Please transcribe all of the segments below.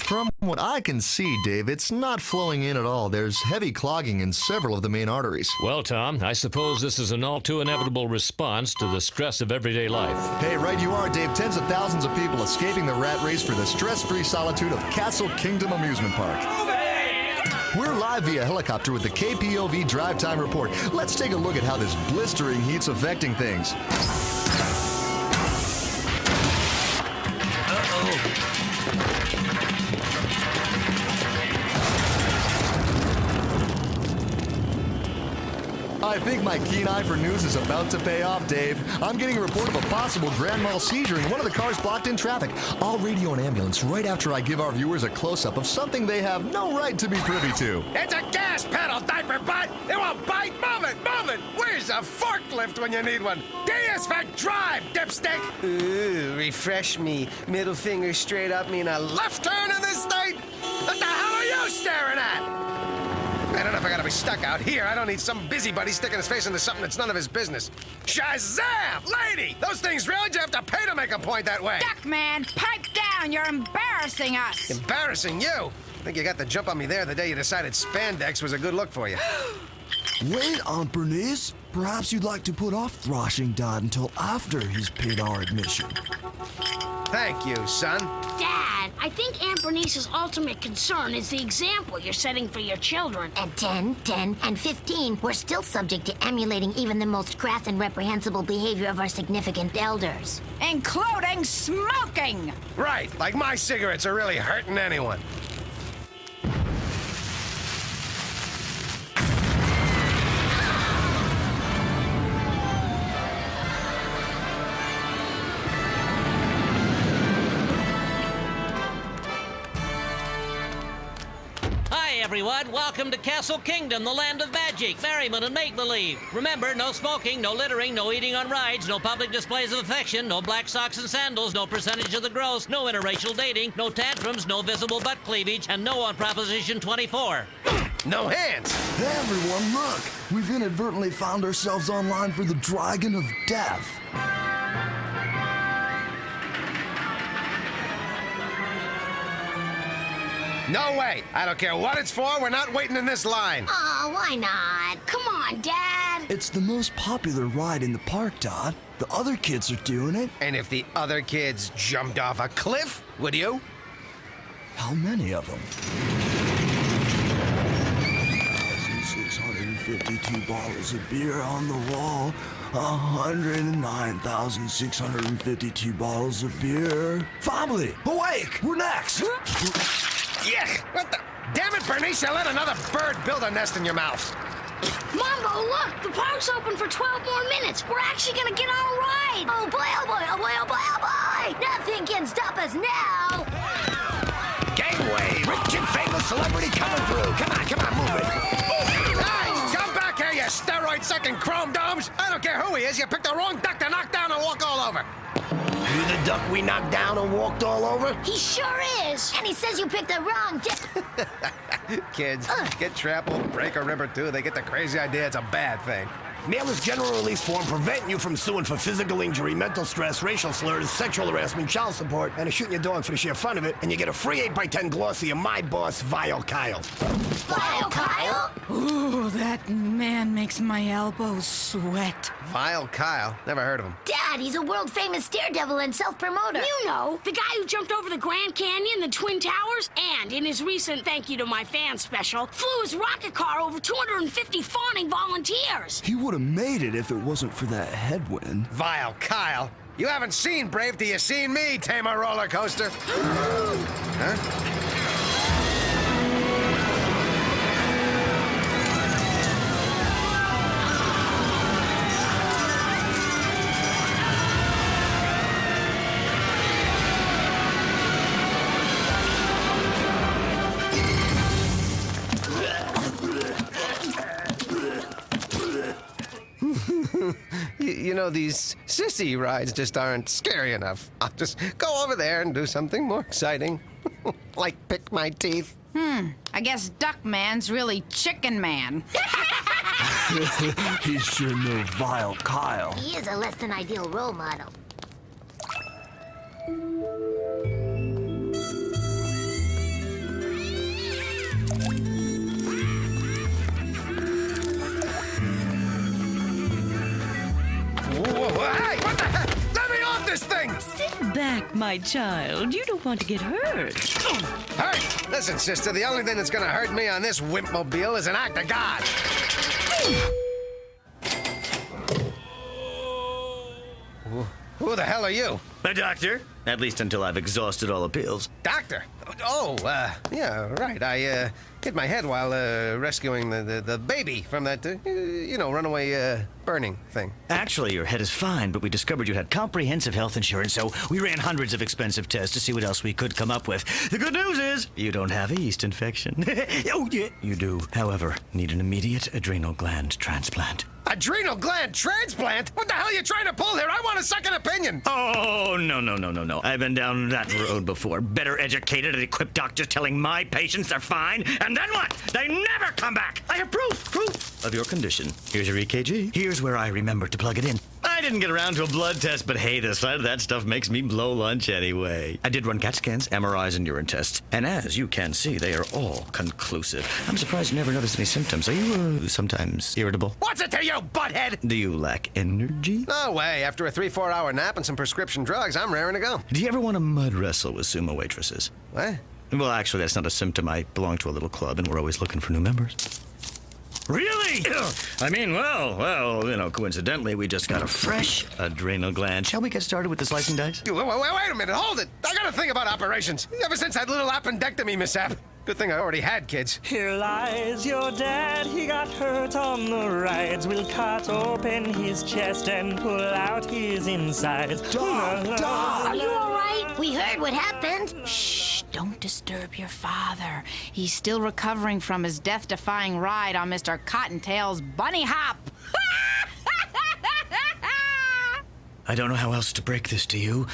From what I can see, Dave, it's not flowing in at all. There's heavy clogging in several of the main arteries. Well, Tom, I suppose this is an all too inevitable response to the stress of everyday life. Hey, right you are, Dave. Tens of thousands of people escaping the rat race for the stress-free solitude of Castle Kingdom Amusement Park. We're live via helicopter with the KPOV Drive Time Report. Let's take a look at how this blistering heat's affecting things. I think my keen eye for news is about to pay off, Dave. I'm getting a report of a possible grand mal seizure in one of the cars blocked in traffic. I'll radio an ambulance right after I give our viewers a close-up of something they have no right to be privy to. It's a gas pedal, diaper butt! It won't bite! Move it! Move it! Where's a forklift when you need one? D is for drive, dipstick! Ooh, refresh me. Middle finger straight up mean a Left turn in this state? What the hell are you staring at? I don't know if I gotta be stuck out here. I don't need some busybody sticking his face into something that's none of his business. Shazam! Lady! Those things real? You have to pay to make a point that way. Duckman, pipe down. You're embarrassing us. Embarrassing you? I think you got the jump on me there the day you decided spandex was a good look for you. Wait, Aunt Bernice. Perhaps you'd like to put off thrashing Dad until after he's paid our admission. Thank you, son. Dad, I think Aunt Bernice's ultimate concern is the example you're setting for your children. At 10, 10, and 15, we're still subject to emulating even the most crass and reprehensible behavior of our significant elders. Including smoking. Right, like my cigarettes are really hurting anyone. Everyone, welcome to Castle Kingdom, the land of magic, merriment, and make-believe. Remember, no smoking, no littering, no eating on rides, no public displays of affection, no black socks and sandals, no percentage of the gross, no interracial dating, no tantrums, no visible butt cleavage, and no on Proposition 24. No hands! Hey, everyone, look! We've inadvertently found ourselves online for the Dragon of Death. No way! I don't care what it's for, we're not waiting in this line. Aw, why not? Come on, Dad. It's the most popular ride in the park, Dad. The other kids are doing it. And if the other kids jumped off a cliff, would you? How many of them? 1,652 bottles of beer on the wall. 109,652 bottles of beer. Family, awake! We're next! Yeah! What the? Damn it, Bernice, you let another bird build a nest in your mouth. Mambo, look! The park's open for 12 more minutes. We're actually gonna get on a ride. Oh boy, oh boy, oh boy, oh boy, oh boy! Nothing can stop us now! Gangway! Rich and famous celebrity coming through. Come on, move it. Hey, come back here, you steroid-sucking chrome domes. I don't care who he is. You picked the wrong duck to knock down and walk all over. You the duck we knocked down and walked all over? He sure is. And he says you picked the wrong Kids, get trampled, break a rib or two. They get the crazy idea it's a bad thing. Mail is general release form preventing you from suing for physical injury, mental stress, racial slurs, sexual harassment, child support, and shooting your dog for the sheer fun of it. And you get a free 8x10 glossy of my boss, Vile Kyle. Vile Kyle? Ooh, that man makes my elbows sweat. Vile Kyle? Never heard of him. Dad, he's a world-famous daredevil and self-promoter. You know, the guy who jumped over the Grand Canyon, the Twin Towers, and in his recent Thank You to My Fans special, flew his rocket car over 250 fawning volunteers. He would have made it if it wasn't for that headwind. Vile Kyle? You haven't seen Brave till you seen me, tame a roller coaster. Huh? You know, these sissy rides just aren't scary enough. I'll just go over there and do something more exciting. Like pick my teeth. I guess Duckman's really Chicken Man. He's sure no Vile Kyle. He is a less than ideal role model. this thing! Sit back, my child. You don't want to get hurt. Hurt? Listen, sister, the only thing that's gonna hurt me on this wimpmobile is an act of God. Who the hell are you? A doctor. At least until I've exhausted all appeals. Doctor? Oh, yeah, right. I hit my head while rescuing the baby from that, runaway burning thing. Actually, your head is fine, but we discovered you had comprehensive health insurance, so we ran hundreds of expensive tests to see what else we could come up with. The good news is, you don't have a yeast infection. Oh, yeah, you do. However, need an immediate adrenal gland transplant. Adrenal gland transplant? What the hell are you trying to pull here? I want a second opinion. Oh, no. I've been down that road before. Better educated and equipped doctors telling my patients they're fine, and then what? They never come back. I have proof of your condition. Here's your EKG. Here's where I remember to plug it in. I didn't get around to a blood test, but hey, the sight of that stuff makes me blow lunch anyway. I did run CAT scans, MRIs, and urine tests, and as you can see, they are all conclusive. I'm surprised you never noticed any symptoms. Are you, sometimes irritable? What's it to you, butthead? Do you lack energy? No way. After a 3-4 hour nap and some prescription drugs, I'm raring to go. Do you ever want to mud wrestle with sumo waitresses? What? Well, actually, that's not a symptom. I belong to a little club, and we're always looking for new members. Really? I mean, well, coincidentally, we just got a fresh adrenal gland. Shall we get started with the slicing dice? Wait a minute, hold it. I gotta think about operations. Ever since that little appendectomy mishap. Good thing I already had kids. Here lies your dad, he got hurt on the rides. We'll cut open his chest and pull out his insides. Doc! Are you all right? We heard what happened. Shh, don't disturb your father. He's still recovering from his death-defying ride on Mr. Cottontail's bunny hop. I don't know how else to break this to you.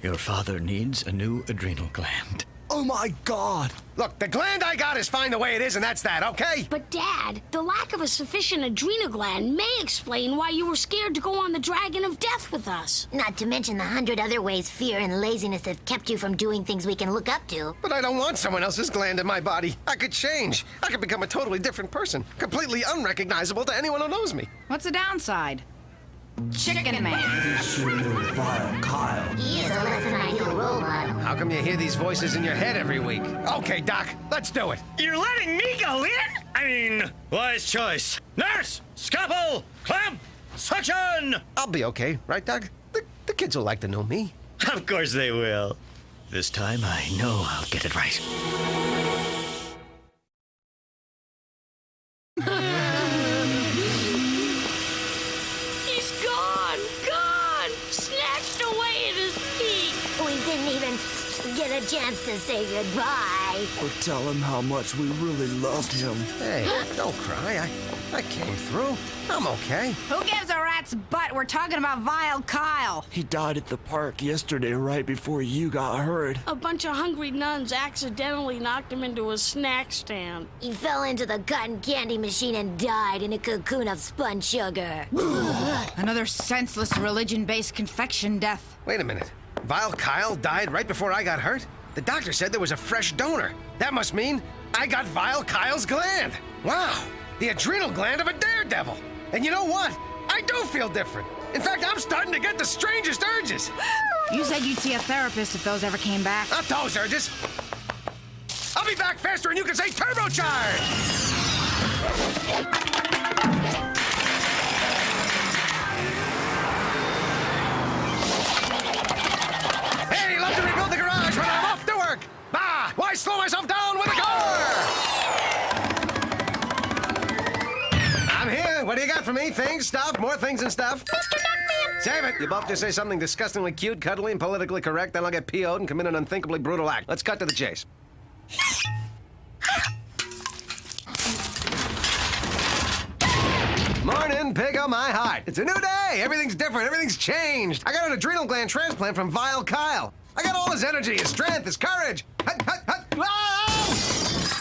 Your father needs a new adrenal gland. Oh my God! Look, the gland I got is fine the way it is, and that's that, okay? But, Dad, the lack of a sufficient adrenal gland may explain why you were scared to go on the Dragon of Death with us. Not to mention the 100 other ways fear and laziness have kept you from doing things we can look up to. But I don't want someone else's gland in my body. I could change. I could become a totally different person, completely unrecognizable to anyone who knows me. What's the downside? Chicken Man. This should know Vile Kyle. He is a less than ideal role model. How come you hear these voices in your head every week? Okay, Doc, let's do it. You're letting me go in? I mean, wise choice. Nurse! Scalpel! Clamp! Suction! I'll be okay, right, Doc? The kids will like to know me. Of course they will. This time I know I'll get it right. Get a chance to say goodbye. Or tell him how much we really loved him. Hey, don't cry. I came through. I'm okay. Who gives a rat's butt? We're talking about Vile Kyle. He died at the park yesterday right before you got hurt. A bunch of hungry nuns accidentally knocked him into a snack stand. He fell into the cotton candy machine and died in a cocoon of spun sugar. Another senseless religion-based confection death. Wait a minute. Vile Kyle died right before I got hurt? The doctor said there was a fresh donor. That must mean I got Vile Kyle's gland. Wow, the adrenal gland of a daredevil. And you know what? I do feel different. In fact, I'm starting to get the strangest urges. You said you'd see a therapist if those ever came back. Not those urges. I'll be back faster and you can say turbocharge! Why slow myself down with a car? I'm here. What do you got for me? Things, stuff, more things and stuff? Mr. Duckman! Save it. You both just say something disgustingly cute, cuddly, and politically correct, then I'll get PO'd and commit an unthinkably brutal act. Let's cut to the chase. Morning, pig on my heart. It's a new day. Everything's different. Everything's changed. I got an adrenal gland transplant from Vile Kyle. I got all his energy, his strength, his courage.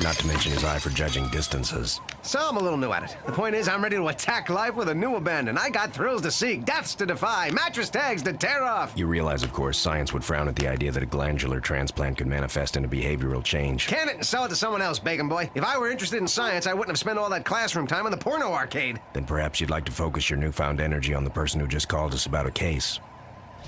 Not to mention his eye for judging distances. So I'm a little new at it. The point is, I'm ready to attack life with a new abandon. I got thrills to seek, deaths to defy, mattress tags to tear off. You realize, of course, science would frown at the idea that a glandular transplant could manifest into behavioral change. Can it and sell it to someone else, Bacon Boy. If I were interested in science, I wouldn't have spent all that classroom time in the porno arcade. Then perhaps you'd like to focus your newfound energy on the person who just called us about a case.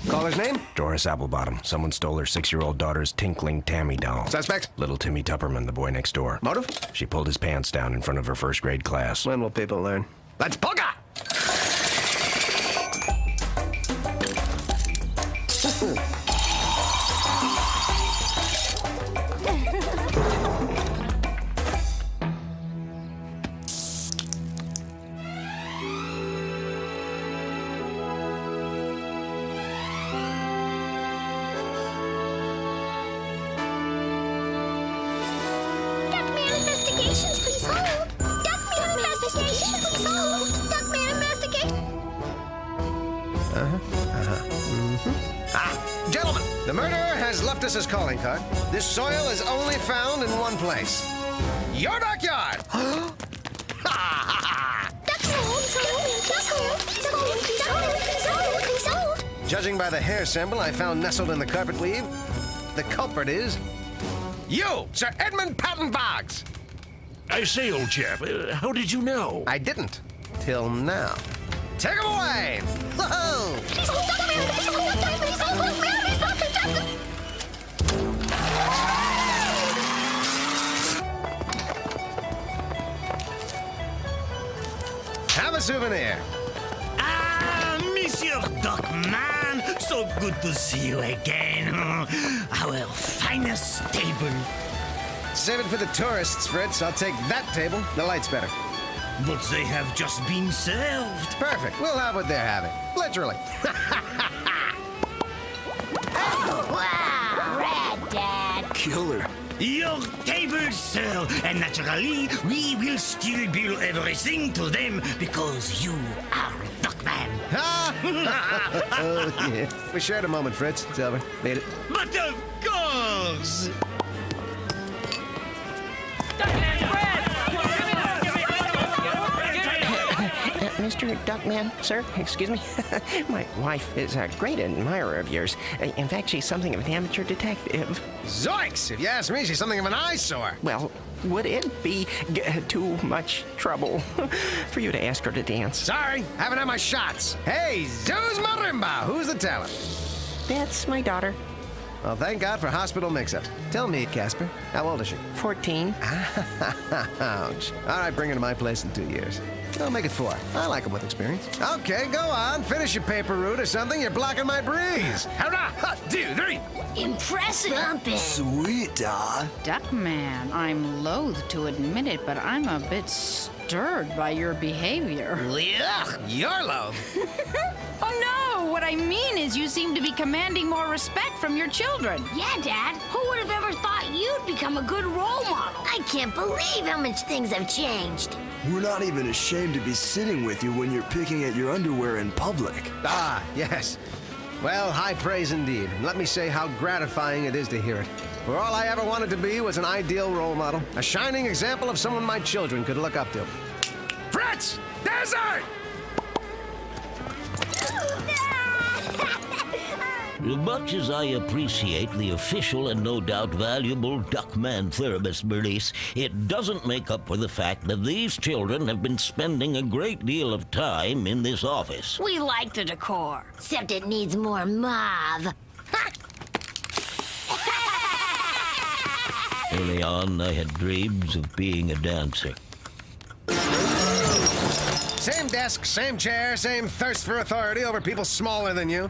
Caller's name? Doris Applebottom. Someone stole her 6-year-old daughter's tinkling Tammy doll. Suspect? Little Timmy Tupperman, the boy next door. Motive? She pulled his pants down in front of her first-grade class. When will people learn? Let's polka! Duckman investigations, please hold. Duckman investigations, please hold. Duckman investigation. Gentlemen, the murderer has left us his calling card. This soil is only found in one place. Your backyard! Judging by the hair sample I found nestled in the carpet weave, the culprit is you, Sir Edmund Patton Boggs. I say, old chap, how did you know? I didn't. Till now. Take him away! Whoa! Have a souvenir. Ah, Monsieur Duckman, so good to see you again. Our finest table. Save it for the tourists, Fritz. I'll take that table. The light's better. But they have just been served. Perfect. We'll have what they're having. Literally. Wow, rad, Dad. Killer. Your table, sir, and naturally, we will still bill everything to them because you are Duckman. Oh, yeah. We shared a moment, Fritz. It's over. Made it. But of course! Mr. Duckman, sir, excuse me. My wife is a great admirer of yours. In fact, she's something of an amateur detective. Zoinks! If you ask me, she's something of an eyesore. Well, would it be too much trouble for you to ask her to dance? Sorry, haven't had my shots. Hey, Zeus Marimba, who's the talent? That's my daughter. Well, thank God for hospital mix-ups. Tell me, Casper, how old is she? 14. Ouch. All right, bring her to my place in 2 years. I'll make it 4. I like them with experience. Okay, go on. Finish your paper route or something. You're blocking my breeze. Hurrah! 1, 2, 3. Impressive. Sweet, Dad. Duckman, I'm loath to admit it, but I'm a bit stirred by your behavior. Yuck! You're low. Oh no! What I mean is you seem to be commanding more respect from your children. Yeah, Dad. Who would have ever thought you'd become a good role model? I can't believe how much things have changed. We're not even ashamed to be sitting with you when you're picking at your underwear in public. Ah, yes. Well, high praise indeed. And let me say how gratifying it is to hear it. For all I ever wanted to be was an ideal role model, a shining example of someone my children could look up to. Fritz! Desert! As much as I appreciate the official and no doubt valuable Duckman Therapist release, it doesn't make up for the fact that these children have been spending a great deal of time in this office. We like the decor. Except it needs more mauve. Early on, I had dreams of being a dancer. Same desk, same chair, same thirst for authority over people smaller than you.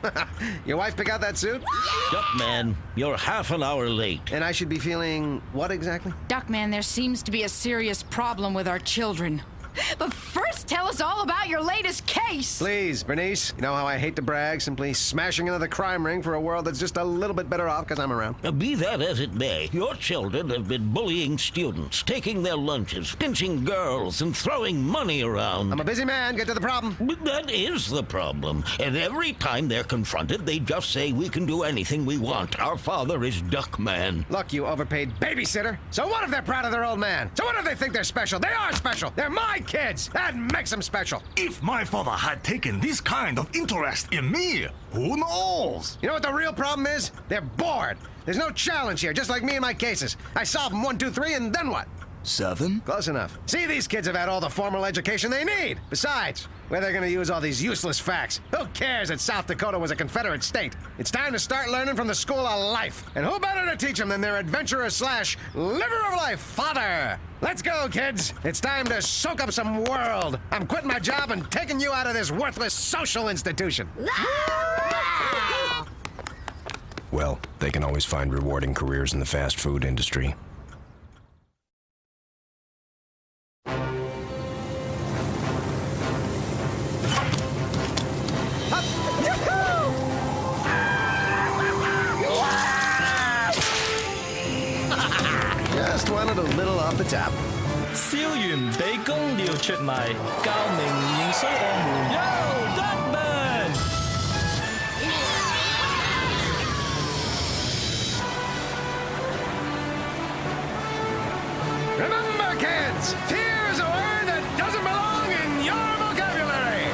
Your wife pick out that suit? Duckman, you're half an hour late. And I should be feeling what exactly? Duckman, there seems to be a serious problem with our children. But first, tell us all about your latest case. Please, Bernice. You know how I hate to brag, simply smashing into the crime ring for a world that's just a little bit better off because I'm around. Be that as it may, your children have been bullying students, taking their lunches, pinching girls, and throwing money around. I'm a busy man. Get to the problem. But that is the problem. And every time they're confronted, they just say we can do anything we want. Our father is Duckman. Look, you overpaid babysitter. So what if they're proud of their old man? So what if they think they're special? They are special. They're my kids. That makes them special. If my father had taken this kind of interest in me, who knows? You know what the real problem is? They're bored. There's no challenge here, just like me and my cases. I solve them 1, 2, 3, and then what? 7? Close enough. See, these kids have had all the formal education they need. Besides, Where they're gonna use all these useless facts? Who cares that South Dakota was a Confederate state? It's time to start learning from the school of life. And who better to teach them than their adventurer / liver of life father? Let's go, kids. It's time to soak up some world. I'm quitting my job and taking you out of this worthless social institution. Well, they can always find rewarding careers in the fast food industry. Just wanted a little off the top. 燒完俾公料出賣，教明認衰我們。Yo, Duckman！ Remember, kids, fear is a word that doesn't belong in your vocabulary.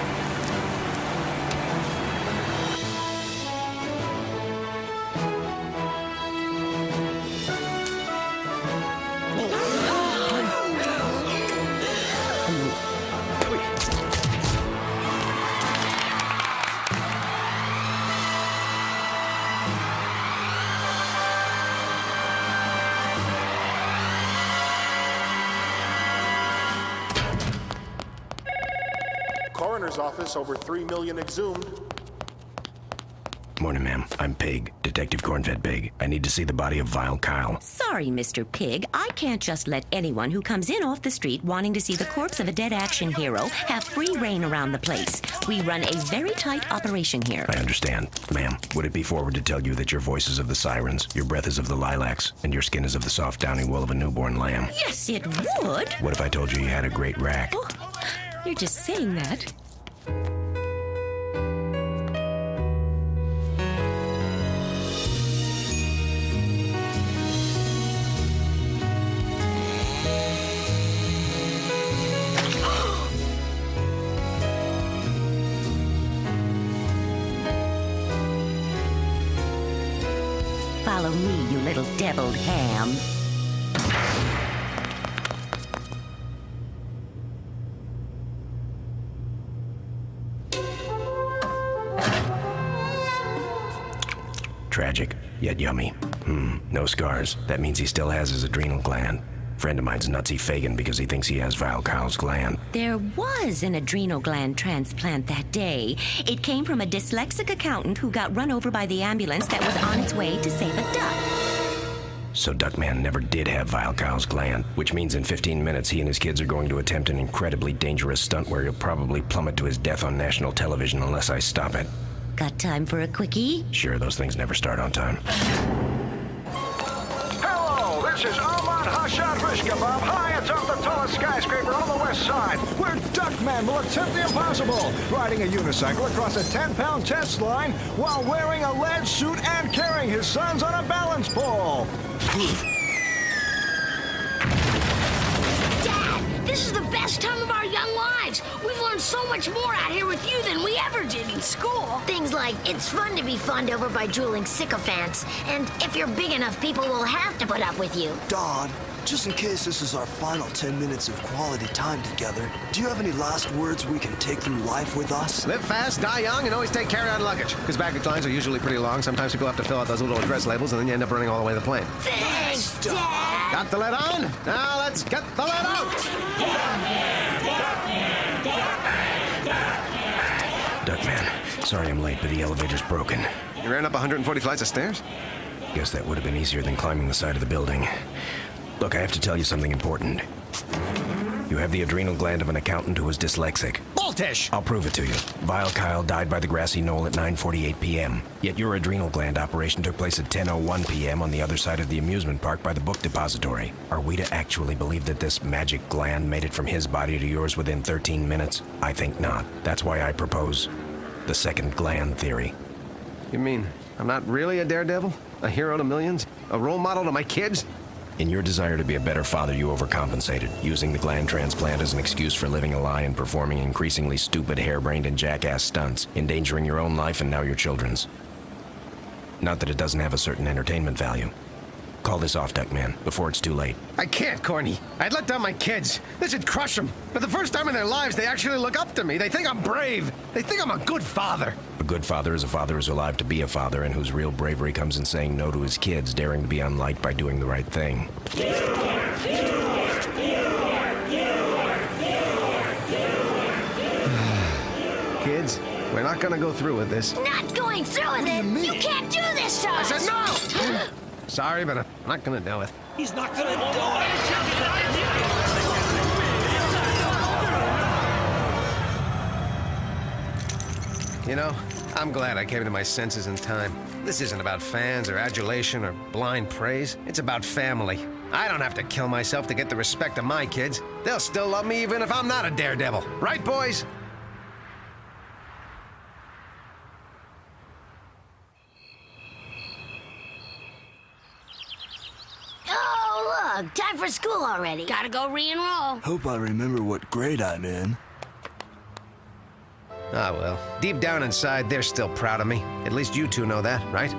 Coroner's office, over 3 million exhumed. Morning, ma'am. I'm Pig, Detective Cornfed Pig. I need to see the body of Vile Kyle. Sorry, Mr. Pig. I can't just let anyone who comes in off the street wanting to see the corpse of a dead action hero have free reign around the place. We run a very tight operation here. I understand. Ma'am, would it be forward to tell you that your voice is of the sirens, your breath is of the lilacs, and your skin is of the soft downy wool of a newborn lamb? Yes, it would. What if I told you you had a great rack? Oh, you're just saying that. Follow me, you little deviled ham. Tragic, yet yummy. No scars. That means he still has his adrenal gland. Friend of mine's nutsy Fagin because he thinks he has Vile Kyle's gland. There was an adrenal gland transplant that day. It came from a dyslexic accountant who got run over by the ambulance that was on its way to save a duck. So Duckman never did have Vile Kyle's gland, which means in 15 minutes he and his kids are going to attempt an incredibly dangerous stunt where he'll probably plummet to his death on national television unless I stop it. Got time for a quickie? Sure, those things never start on time. Hello, this is Ahmad Hashad Fish Kebab, high atop the tallest skyscraper on the west side, where Duckman will attempt the impossible, riding a unicycle across a 10-pound test line while wearing a lead suit and carrying his sons on a balance pole. Dad, this is the best time of our young lives. We've learned so much more out here with you than we ever did in school. Things like it's fun to be fawned over by drooling sycophants, and if you're big enough, people will have to put up with you. Dodd, just in case this is our final 10 minutes of quality time together, do you have any last words we can take through life with us? Live fast, die young, and always take carry-on luggage. Because baggage lines are usually pretty long. Sometimes people have to fill out those little address labels, and then you end up running all the way to the plane. Thanks, Dad. Got the lid on? Now let's get the lid out! Duckman, sorry I'm late, but the elevator's broken. You ran up 140 flights of stairs? Guess that would have been easier than climbing the side of the building. Look, I have to tell you something important. You have the adrenal gland of an accountant who was dyslexic. Bulltish! I'll prove it to you. Vile Kyle died by the grassy knoll at 9:48 p.m. Yet your adrenal gland operation took place at 10:01 p.m. on the other side of the amusement park by the book depository. Are we to actually believe that this magic gland made it from his body to yours within 13 minutes? I think not. That's why I propose the second gland theory. You mean I'm not really a daredevil? A hero to millions? A role model to my kids? In your desire to be a better father, you overcompensated, using the gland transplant as an excuse for living a lie and performing increasingly stupid, harebrained, and jackass stunts, endangering your own life and now your children's. Not that it doesn't have a certain entertainment value. Call this off, Duckman, before it's too late. I can't, Corny. I'd let down my kids. This would crush them. For the first time in their lives, they actually look up to me. They think I'm brave. They think I'm a good father. A good father is a father who's alive to be a father and whose real bravery comes in saying no to his kids, daring to be unliked by doing the right thing. Kids, we're not gonna go through with this. Not going through with it? You can't do this to us! I said no! Sorry, but I'm not gonna do it. He's not gonna do it! You know, I'm glad I came to my senses in time. This isn't about fans or adulation or blind praise. It's about family. I don't have to kill myself to get the respect of my kids. They'll still love me even if I'm not a daredevil. Right, boys? Oh, look, time for school already. Gotta go re-enroll. Hope I remember what grade I'm in. Ah, well. Deep down inside, they're still proud of me. At least you two know that, right?